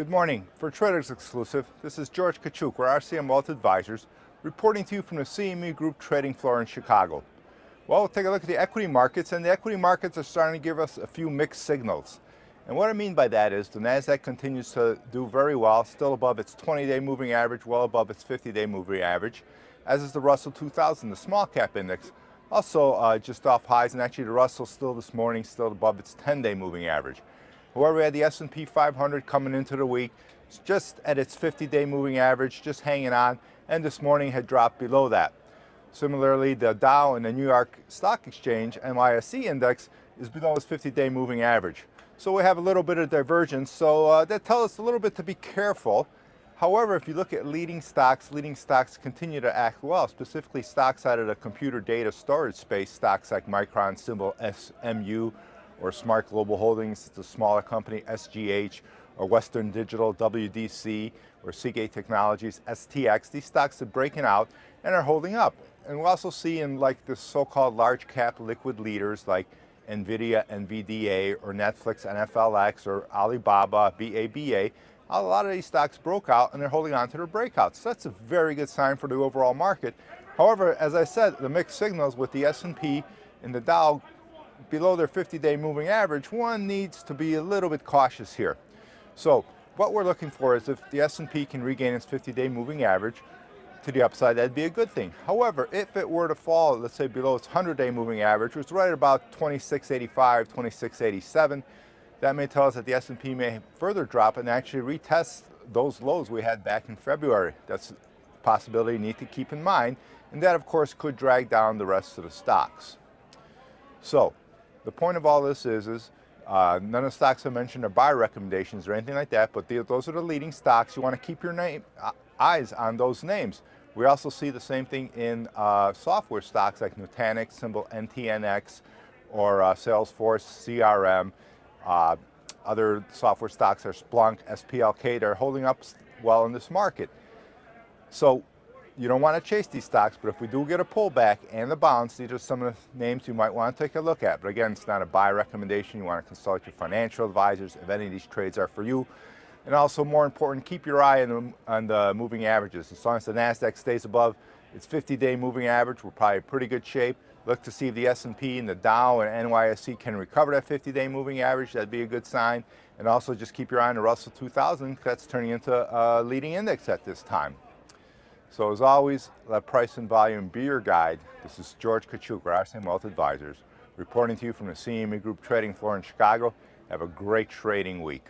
Good morning. For Traders Exclusive, this is George Kachuk, we're RCM Wealth Advisors, reporting to you from the CME Group trading floor in Chicago. Well, we'll take a look at the equity markets, and the equity markets are starting to give us a few mixed signals. And what I mean by that is the NASDAQ continues to do very well, still above its 20-day moving average, well above its 50-day moving average, as is the Russell 2000, the small cap index, also just off highs, and actually the Russell still this morning, still above its 10-day moving average. However, we had the S&P 500 coming into the week, just at its 50-day moving average, just hanging on, and this morning had dropped below that. Similarly, the Dow and the New York Stock Exchange NYSE index is below its 50-day moving average. So we have a little bit of divergence, so that tells us a little bit to be careful. However, if you look at leading stocks continue to act well, specifically stocks out of the computer data storage space, stocks like Micron, symbol SMU, or Smart Global Holdings, it's a smaller company, SGH, or Western Digital, WDC, or Seagate Technologies, STX. These stocks are breaking out and are holding up. And we also see in like the so-called large cap liquid leaders like NVIDIA, NVDA, or Netflix, NFLX, or Alibaba, BABA, a lot of these stocks broke out and they're holding on to their breakouts. So that's a very good sign for the overall market. However, as I said, the mixed signals with the S&P and the Dow below their 50-day moving average, one needs to be a little bit cautious here. So what we're looking for is if the S&P can regain its 50-day moving average to the upside, that'd be a good thing. However, if it were to fall, let's say below its 100-day moving average, which is right about 2685, 2687, that may tell us that the S&P may further drop and actually retest those lows we had back in February. That's a possibility you need to keep in mind, and that of course could drag down the rest of the stocks. So the point of all this is none of the stocks I mentioned are buy recommendations or anything like that, but those are the leading stocks. You want to keep your eyes on those names. We also see the same thing in software stocks like Nutanix, symbol NTNX, or Salesforce, CRM. Other software stocks are Splunk, SPLK. They're holding up well in this market. So you don't want to chase these stocks, but if we do get a pullback and the bounce, these are some of the names you might want to take a look at. But again, it's not a buy recommendation. You want to consult your financial advisors if any of these trades are for you. And also, more important, keep your eye on the moving averages. As long as the NASDAQ stays above its 50-day moving average, we're probably in pretty good shape. Look to see if the S&P and the Dow and NYSE can recover that 50-day moving average. That'd be a good sign. And also just keep your eye on the Russell 2000. That's turning into a leading index at this time. So as always, let price and volume be your guide. This is George Kachuk, RCM Wealth Advisors, reporting to you from the CME Group trading floor in Chicago. Have a great trading week.